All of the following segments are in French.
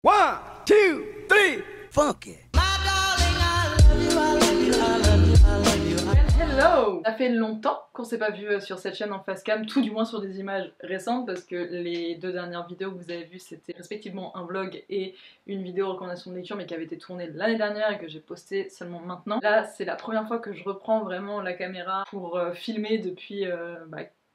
One, two, three, funk it. Hello! Ça fait longtemps qu'on s'est pas vu sur cette chaîne en face cam, tout du moins sur des images récentes, parce que les deux dernières vidéos que vous avez vues c'était respectivement un vlog et une vidéo recommandation de lecture, mais qui avait été tournée l'année dernière et que j'ai posté seulement maintenant. Là c'est la première fois que je reprends vraiment la caméra pour filmer depuis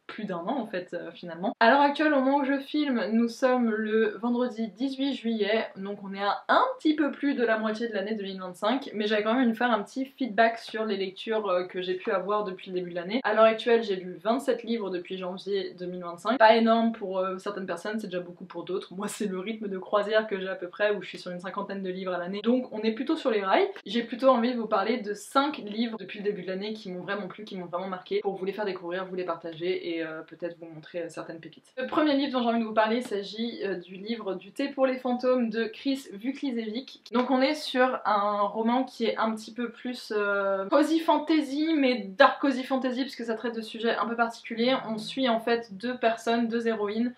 plus d'un an en fait finalement. À l'heure actuelle, au moment où je filme, nous sommes le vendredi 18 juillet, donc on est à un petit peu plus de la moitié de l'année 2025, mais j'avais quand même envie de faire un petit feedback sur les lectures que j'ai pu avoir depuis le début de l'année. À l'heure actuelle, j'ai lu 27 livres depuis janvier 2025. Pas énorme pour certaines personnes, c'est déjà beaucoup pour d'autres. Moi c'est le rythme de croisière que j'ai à peu près, où je suis sur une cinquantaine de livres à l'année, donc on est plutôt sur les rails. J'ai plutôt envie de vous parler de 5 livres depuis le début de l'année qui m'ont vraiment plu, qui m'ont vraiment marqué, pour vous les faire découvrir, vous les partager et peut-être vous montrer certaines pépites. Le premier livre dont j'ai envie de vous parler, il s'agit du livre Du thé pour les fantômes de Chris Vuklicevic. Donc on est sur un roman qui est un petit peu plus cozy fantasy, mais dark cozy fantasy parce que ça traite de sujets un peu particuliers. On suit en fait deux personnes, deux héroïnes,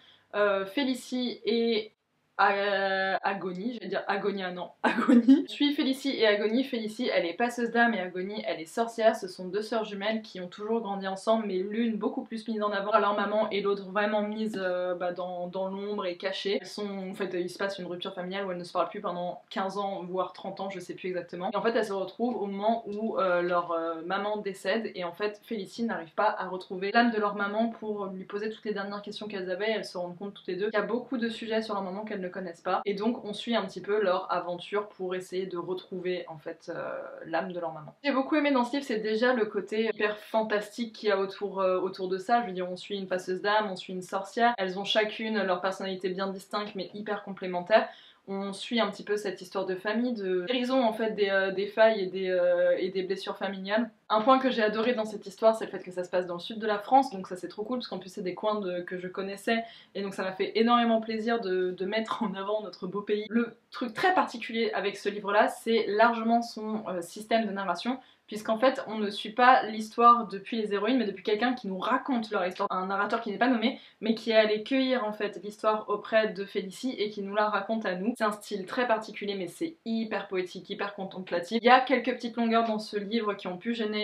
Félicie et Agonie, je vais dire Agonia, non, Agonie. Je suis Félicie et Agonie. Félicie, elle est passeuse d'âme et Agonie, elle est sorcière. Ce sont deux sœurs jumelles qui ont toujours grandi ensemble, mais l'une beaucoup plus mise en avant par leur maman et l'autre vraiment mise dans l'ombre et cachée. Elles sont, en fait, il se passe une rupture familiale où elles ne se parlent plus pendant 15 ans, voire 30 ans, je sais plus exactement. Et en fait, elles se retrouvent au moment où leur maman décède, et en fait, Félicie n'arrive pas à retrouver l'âme de leur maman pour lui poser toutes les dernières questions qu'elles avaient. Elles se rendent compte toutes les deux qu'il y a beaucoup de sujets sur leur maman qu'elles ne connaissent pas, et donc on suit un petit peu leur aventure pour essayer de retrouver en fait l'âme de leur maman. J'ai beaucoup aimé dans ce livre, c'est déjà le côté hyper fantastique qu'il y a autour de ça. Je veux dire, on suit une passeuse d'âme, on suit une sorcière, elles ont chacune leur personnalité bien distincte mais hyper complémentaire. On suit un petit peu cette histoire de famille, de guérison en fait des failles et des blessures familiales. Un point que j'ai adoré dans cette histoire, c'est le fait que ça se passe dans le sud de la France, donc ça c'est trop cool parce qu'en plus c'est des coins que je connaissais, et donc ça m'a fait énormément plaisir de mettre en avant notre beau pays. Le truc très particulier avec ce livre-là, c'est largement son système de narration, puisqu'en fait on ne suit pas l'histoire depuis les héroïnes, mais depuis quelqu'un qui nous raconte leur histoire, un narrateur qui n'est pas nommé, mais qui est allé cueillir en fait l'histoire auprès de Félicie et qui nous la raconte à nous. C'est un style très particulier, mais c'est hyper poétique, hyper contemplatif. Il y a quelques petites longueurs dans ce livre qui ont pu gêner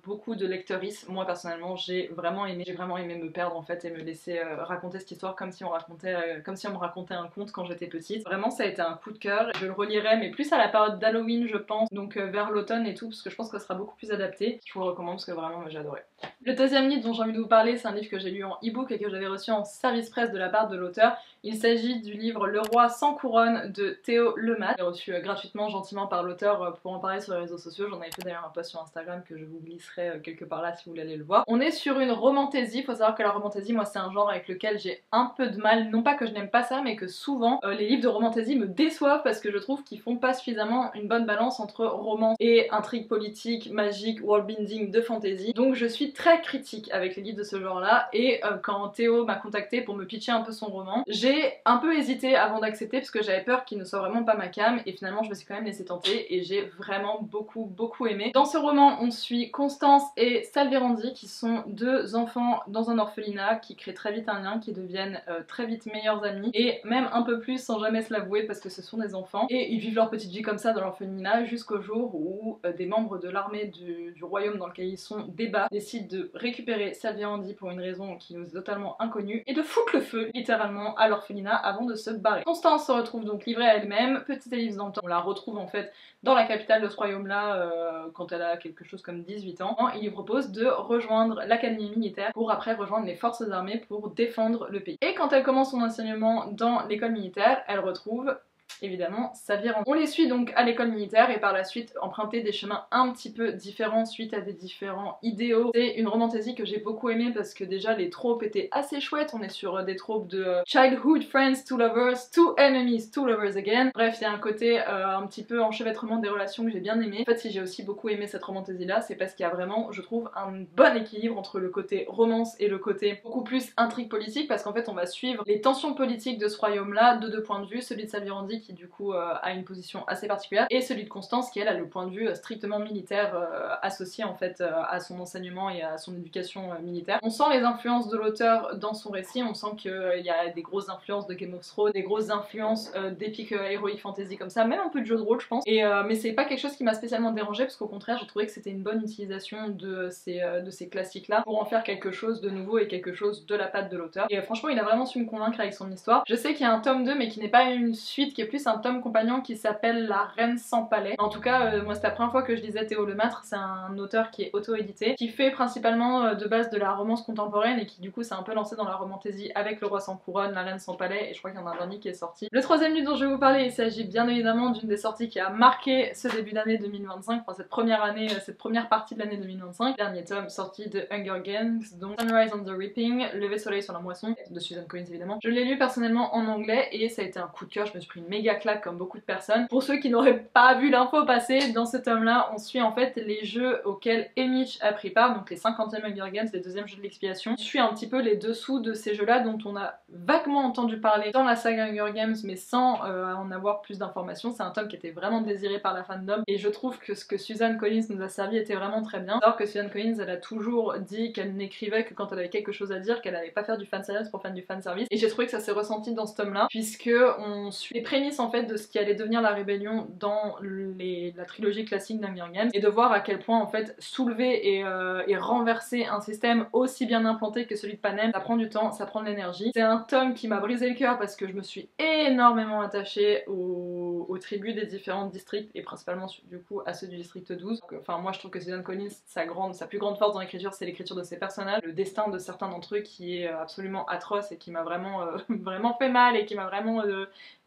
beaucoup de lectrices. Moi personnellement j'ai vraiment aimé me perdre en fait et me laisser raconter cette histoire comme si on me racontait un conte quand j'étais petite. Vraiment ça a été un coup de cœur. Je le relirai, mais plus à la période d'Halloween je pense, donc vers l'automne et tout, parce que je pense que ce sera beaucoup plus adapté. Je vous le recommande parce que vraiment moi j'ai adoré. Le deuxième livre dont j'ai envie de vous parler, c'est un livre que j'ai lu en e-book et que j'avais reçu en service presse de la part de l'auteur. Il s'agit du livre Le Roi sans couronne de Théo Lemat. J'ai reçu gratuitement, gentiment par l'auteur pour en parler sur les réseaux sociaux. J'en avais fait d'ailleurs un post sur Instagram que je vous glisserai quelque part là si vous voulez aller le voir. On est sur une romantaisie. Faut savoir que la romantaisie, moi c'est un genre avec lequel j'ai un peu de mal. Non pas que je n'aime pas ça, mais que souvent les livres de romantaisie me déçoivent parce que je trouve qu'ils font pas suffisamment une bonne balance entre romance et intrigue politique, magique, worldbuilding de fantasy. Donc je suis très critique avec les livres de ce genre là, et quand Théo m'a contacté pour me pitcher un peu son roman, j'ai un peu hésité avant d'accepter parce que j'avais peur qu'il ne soit vraiment pas ma came, et finalement je me suis quand même laissé tenter et j'ai vraiment beaucoup aimé. Dans ce roman on suit Constance et Salverandi qui sont deux enfants dans un orphelinat qui créent très vite un lien, qui deviennent très vite meilleurs amis, et même un peu plus sans jamais se l'avouer parce que ce sont des enfants, et ils vivent leur petite vie comme ça dans l'orphelinat jusqu'au jour où des membres de l'armée du royaume dans lequel ils sont débattent, décident de récupérer Salverandi pour une raison qui nous est totalement inconnue et de foutre le feu littéralement à l'orphelinat avant de se barrer. Constance se retrouve donc livrée à elle-même, petite ellipse dans le temps. On la retrouve en fait dans la capitale de ce royaume-là quand elle a quelque chose comme 18 ans. Il lui propose de rejoindre l'académie militaire pour après rejoindre les forces armées pour défendre le pays. Et quand elle commence son enseignement dans l'école militaire, elle retrouve évidemment Salverandi. On les suit donc à l'école militaire et par la suite emprunter des chemins un petit peu différents suite à des différents idéaux. C'est une romantaisie que j'ai beaucoup aimée parce que déjà les tropes étaient assez chouettes. On est sur des tropes de childhood friends to lovers to enemies to lovers again. Bref, il y a un côté un petit peu enchevêtrement des relations que j'ai bien aimé. En fait, si j'ai aussi beaucoup aimé cette romantaisie là, c'est parce qu'il y a vraiment, je trouve, un bon équilibre entre le côté romance et le côté beaucoup plus intrigue politique, parce qu'en fait on va suivre les tensions politiques de ce royaume là de deux points de vue, celui de Salverandi qui du coup a une position assez particulière, et celui de Constance qui elle a le point de vue strictement militaire associé en fait à son enseignement et à son éducation militaire. On sent les influences de l'auteur dans son récit, on sent qu'il y a des grosses influences de Game of Thrones, des grosses influences d'épique heroic fantasy comme ça, même un peu de jeu de rôle je pense, et, mais c'est pas quelque chose qui m'a spécialement dérangé parce qu'au contraire j'ai trouvé que c'était une bonne utilisation de ces classiques là pour en faire quelque chose de nouveau et quelque chose de la patte de l'auteur, et franchement il a vraiment su me convaincre avec son histoire. Je sais qu'il y a un tome 2 mais qui n'est pas une suite, qui est plus un tome compagnon qui s'appelle La Reine sans palais. En tout cas moi c'était la première fois que je lisais Théo Lemaitre, c'est un auteur qui est auto-édité, qui fait principalement de base de la romance contemporaine et qui du coup s'est un peu lancé dans la romantaisie avec Le Roi sans couronne, La Reine sans palais, et je crois qu'il y en a un dernier qui est sorti. Le troisième livre dont je vais vous parler, il s'agit bien évidemment d'une des sorties qui a marqué ce début d'année 2025, enfin cette première année, cette première partie de l'année 2025. Dernier tome sorti de Hunger Games, donc Sunrise on the Reaping, Lever soleil sur la moisson, de Susan Collins évidemment. Je l'ai lu personnellement en anglais et ça a été un coup de cœur, je me suis pris une méga claque comme beaucoup de personnes. Pour ceux qui n'auraient pas vu l'info passer, dans ce tome là on suit en fait les jeux auxquels Emmich a pris part, donc les 50e Hunger Games, les deuxièmes jeux de l'expiation. On suit un petit peu les dessous de ces jeux là dont on a vaguement entendu parler dans la saga Hunger Games mais sans en avoir plus d'informations. C'est un tome qui était vraiment désiré par la fandom et je trouve que ce que Susan Collins nous a servi était vraiment très bien. Alors que Susan Collins elle a toujours dit qu'elle n'écrivait que quand elle avait quelque chose à dire, qu'elle allait pas faire du fanservice pour faire du fanservice, et j'ai trouvé que ça s'est ressenti dans ce tome là puisque on suit les prémices en fait de ce qui allait devenir la rébellion dans la trilogie classique d'Hunger Games, et de voir à quel point en fait soulever et renverser un système aussi bien implanté que celui de Panem, ça prend du temps, ça prend de l'énergie. C'est un tome qui m'a brisé le cœur parce que je me suis énormément attachée aux tribus des différents districts et principalement du coup à ceux du district 12. Donc, enfin moi je trouve que Susan Collins, sa plus grande force dans l'écriture c'est l'écriture de ses personnages, le destin de certains d'entre eux qui est absolument atroce et qui m'a vraiment vraiment fait mal et qui m'a vraiment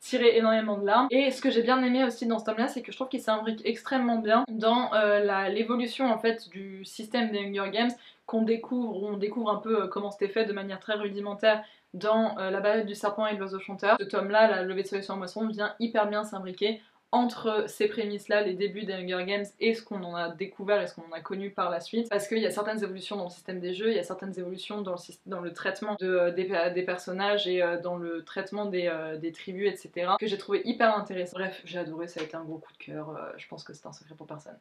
tiré énormément de larmes. Et ce que j'ai bien aimé aussi dans ce tome là, c'est que je trouve qu'il s'imbrique extrêmement bien dans l'évolution en fait du système des Hunger Games qu'on découvre, où on découvre un peu comment c'était fait de manière très rudimentaire dans La Ballade du serpent et de l'oiseau chanteur. Ce tome là, La Levée de soleil sur la moisson, vient hyper bien s'imbriquer entre ces prémices là, les débuts des Hunger Games, et ce qu'on en a découvert et ce qu'on en a connu par la suite, parce qu'il y a certaines évolutions dans le système des jeux, il y a certaines évolutions dans le traitement des personnages et dans le traitement des tribus, etc., que j'ai trouvé hyper intéressant. Bref, j'ai adoré, ça a été un gros coup de cœur, je pense que c'est un secret pour personne.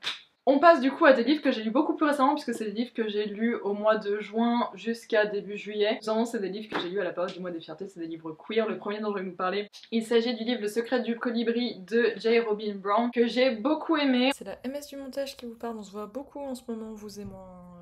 On passe du coup à des livres que j'ai lus beaucoup plus récemment, puisque c'est des livres que j'ai lus au mois de juin jusqu'à début juillet. Vraiment c'est des livres que j'ai lus à la période du mois des fiertés, c'est des livres queer. Le premier dont je vais vous parler, il s'agit du livre Le secret du colibri de J. Robin Brown, que j'ai beaucoup aimé. C'est la MS du montage qui vous parle, on se voit beaucoup en ce moment, vous et moi.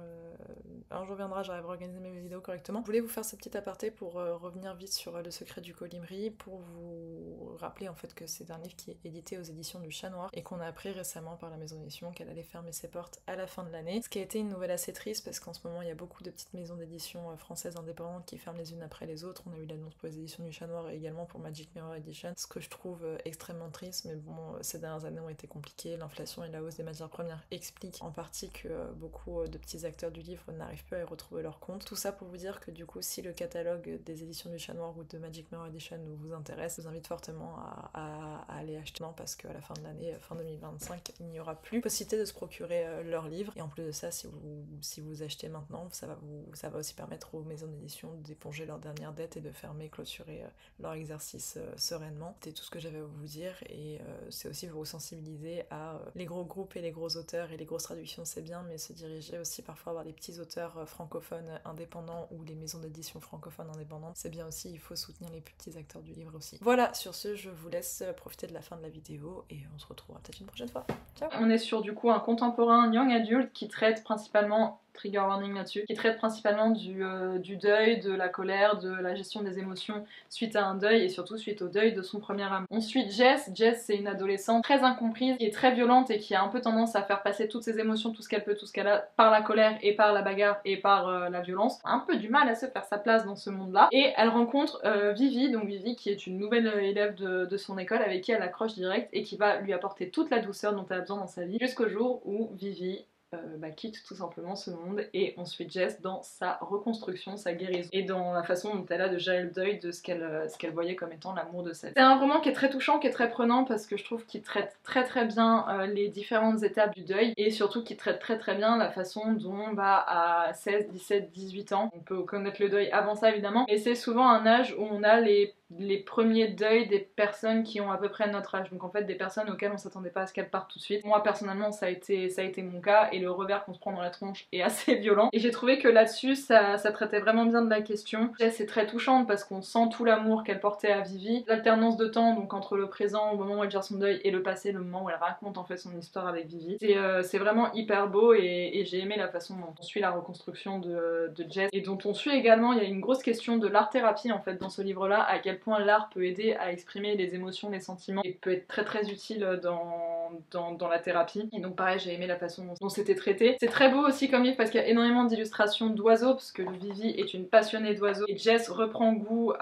Un jour viendra, j'arriverai à organiser mes vidéos correctement. Je voulais vous faire ce petit aparté pour revenir vite sur Le secret du colibri, pour vous rappeler en fait que c'est un livre qui est édité aux éditions du Chat Noir et qu'on a appris récemment par la maison d'édition qu'elle allait fermer ses portes à la fin de l'année. Ce qui a été une nouvelle assez triste parce qu'en ce moment il y a beaucoup de petites maisons d'édition françaises indépendantes qui ferment les unes après les autres. On a eu l'annonce pour les éditions du Chat Noir et également pour Magic Mirror Edition, ce que je trouve extrêmement triste, mais bon, ces dernières années ont été compliquées. L'inflation et la hausse des matières premières expliquent en partie que beaucoup de petits acteurs du livre n'arrivent pas à y retrouver leur compte. Tout ça pour vous dire que du coup, si le catalogue des éditions du Chat Noir ou de Magic Mirror Edition vous intéresse, je vous invite fortement à aller acheter, parce qu'à la fin de l'année, fin 2025, il n'y aura plus possibilité de se procurer leurs livres. Et en plus de ça, si vous achetez maintenant, ça va aussi permettre aux maisons d'édition d'éponger leurs dernières dettes et de fermer, clôturer leur exercice sereinement. C'était tout ce que j'avais à vous dire, et c'est aussi vous sensibiliser à les gros groupes et les gros auteurs et les grosses traductions, c'est bien, mais se diriger aussi parfois vers les petits auteurs francophones indépendants ou les maisons d'édition francophones indépendantes, c'est bien aussi, il faut soutenir les plus petits acteurs du livre aussi. Voilà, sur ce, je vous laisse profiter de la fin de la vidéo et on se retrouvera peut-être une prochaine fois. Ciao. On est sur du coup un contemporain young adult qui traite principalement, trigger warning là-dessus, qui traite principalement du deuil, de la colère, de la gestion des émotions suite à un deuil et surtout suite au deuil de son premier amour. Ensuite Jess c'est une adolescente très incomprise, qui est très violente et qui a un peu tendance à faire passer toutes ses émotions, tout ce qu'elle peut, tout ce qu'elle a, par la colère et par la bagarre et par la violence. Un peu du mal à se faire sa place dans ce monde-là. Et elle rencontre Vivi, donc Vivi qui est une nouvelle élève de son école avec qui elle accroche direct et qui va lui apporter toute la douceur dont elle a besoin dans sa vie, jusqu'au jour où Vivi quitte tout simplement ce monde, et on suit Jess dans sa reconstruction, sa guérison et dans la façon dont elle a de gérer le deuil de ce qu'elle voyait comme étant l'amour de sa vie. C'est un roman qui est très touchant, qui est très prenant parce que je trouve qu'il traite très très bien les différentes étapes du deuil et surtout qu'il traite très très bien la façon dont à 16, 17, 18 ans, on peut connaître le deuil avant ça évidemment, et c'est souvent un âge où on a les les premiers deuils des personnes qui ont à peu près notre âge, donc en fait des personnes auxquelles on s'attendait pas à ce qu'elles partent tout de suite. Moi personnellement ça a été mon cas et le revers qu'on se prend dans la tronche est assez violent et j'ai trouvé que là-dessus ça traitait vraiment bien de la question. Jess est très touchante parce qu'on sent tout l'amour qu'elle portait à Vivi, l'alternance de temps donc entre le présent au moment où elle gère son deuil et le passé, le moment où elle raconte en fait son histoire avec Vivi. C'est vraiment hyper beau et j'ai aimé la façon dont on suit la reconstruction de Jess et dont on suit également, il y a une grosse question de l'art thérapie en fait dans ce livre là, à quel point l'art peut aider à exprimer les émotions, les sentiments et peut être très utile dans la thérapie. Et donc pareil, j'ai aimé la façon dont c'était traité. C'est très beau aussi comme livre parce qu'il y a énormément d'illustrations d'oiseaux parce que Vivi est une passionnée d'oiseaux et Jess reprend goût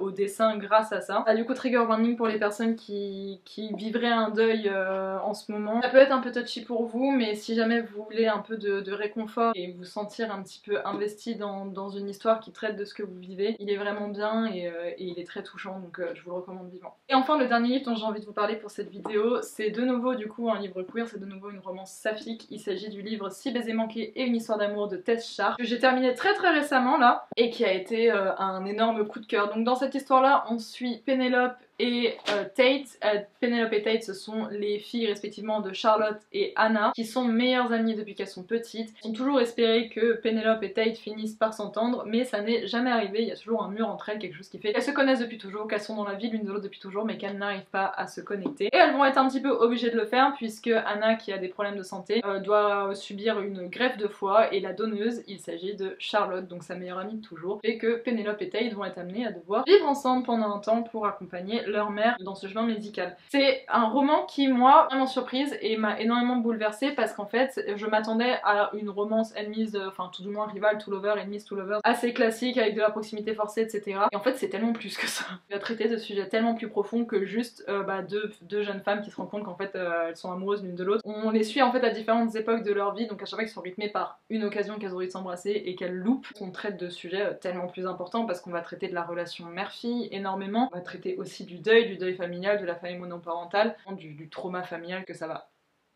au dessin grâce à ça. Du coup trigger warning pour les personnes qui vivraient un deuil en ce moment. Ça peut être un peu touchy pour vous, mais si jamais vous voulez un peu de réconfort et vous sentir un petit peu investi dans une histoire qui traite de ce que vous vivez, il est vraiment bien et il est très touchant, donc je vous le recommande vivement. Et enfin le dernier livre dont j'ai envie de vous parler pour cette vidéo, c'est de nouveau du coup un livre queer, c'est de nouveau une romance saphique. Il s'agit du livre 6 baisers manqués et une histoire d'amour de Tess Sharp, que j'ai terminé très récemment là, et qui a été un énorme coup de cœur. Donc dans cette histoire là, on suit Pénélope et Tate. Pénélope et Tate, ce sont les filles respectivement de Charlotte et Anna, qui sont meilleures amies depuis qu'elles sont petites. Elles ont toujours espéré que Pénélope et Tate finissent par s'entendre, mais ça n'est jamais arrivé. Il y a toujours un mur entre elles, quelque chose qui fait qu'elles se connaissent depuis toujours, qu'elles sont dans la vie l'une de l'autre depuis toujours, mais qu'elles n'arrivent pas à se connecter. Et elles vont être un petit peu obligées de le faire, puisque Anna, qui a des problèmes de santé, doit subir une greffe de foie, et la donneuse, il s'agit de Charlotte, donc sa meilleure amie de toujours, et que Pénélope et Tate vont être amenées à devoir vivre ensemble pendant un temps pour accompagner leur mère dans ce chemin médical. C'est un roman qui, moi, vraiment surprise et m'a énormément bouleversée parce qu'en fait, je m'attendais à une romance enemies, enfin tout du moins rival to lover, enemies to lovers, assez classique avec de la proximité forcée, etc. Et en fait, c'est tellement plus que ça. Il a traité de sujets tellement plus profonds que juste deux jeunes femmes qui se rendent compte qu'en fait elles sont amoureuses l'une de l'autre. On les suit en fait à différentes époques de leur vie, donc à chaque fois qu'ils sont rythmés par une occasion qu'elles auraient de s'embrasser et qu'elles loupent. On traite de sujets tellement plus importants parce qu'on va traiter de la relation mère-fille énormément, on va traiter aussi du deuil familial, de la famille monoparentale, du trauma familial que ça va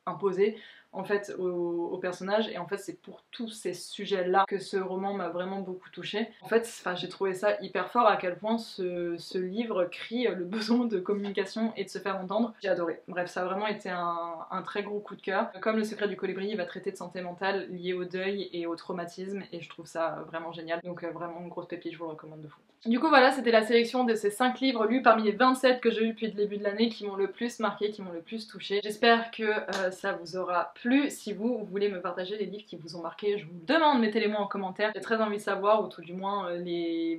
imposer en fait au personnage, et en fait c'est pour tous ces sujets là que ce roman m'a vraiment beaucoup touchée. En fait j'ai trouvé ça hyper fort à quel point ce livre crie le besoin de communication et de se faire entendre. J'ai adoré. Bref, ça a vraiment été un très gros coup de cœur. Comme Le Secret du Colibri, il va traiter de santé mentale liée au deuil et au traumatisme et je trouve ça vraiment génial, donc vraiment une grosse pépite, je vous le recommande de fou. Du coup voilà, c'était la sélection de ces 5 livres lus parmi les 27 que j'ai eu depuis le début de l'année qui m'ont le plus marqué, qui m'ont le plus touché. J'espère que ça vous aura plu. Si vous voulez me partager les livres qui vous ont marqué, je vous le demande, mettez-les moi en commentaire. J'ai très envie de savoir, ou tout du moins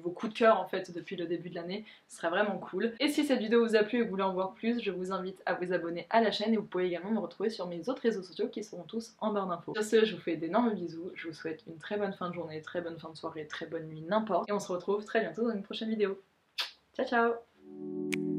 vos coups de cœur en fait depuis le début de l'année. Ce serait vraiment cool. Et si cette vidéo vous a plu et que vous voulez en voir plus, je vous invite à vous abonner à la chaîne et vous pouvez également me retrouver sur mes autres réseaux sociaux qui seront tous en barre d'infos. Sur ce, je vous fais d'énormes bisous, je vous souhaite une très bonne fin de journée, très bonne fin de soirée, très bonne nuit, n'importe. Et on se retrouve très bientôt dans une prochaine vidéo. Ciao ciao!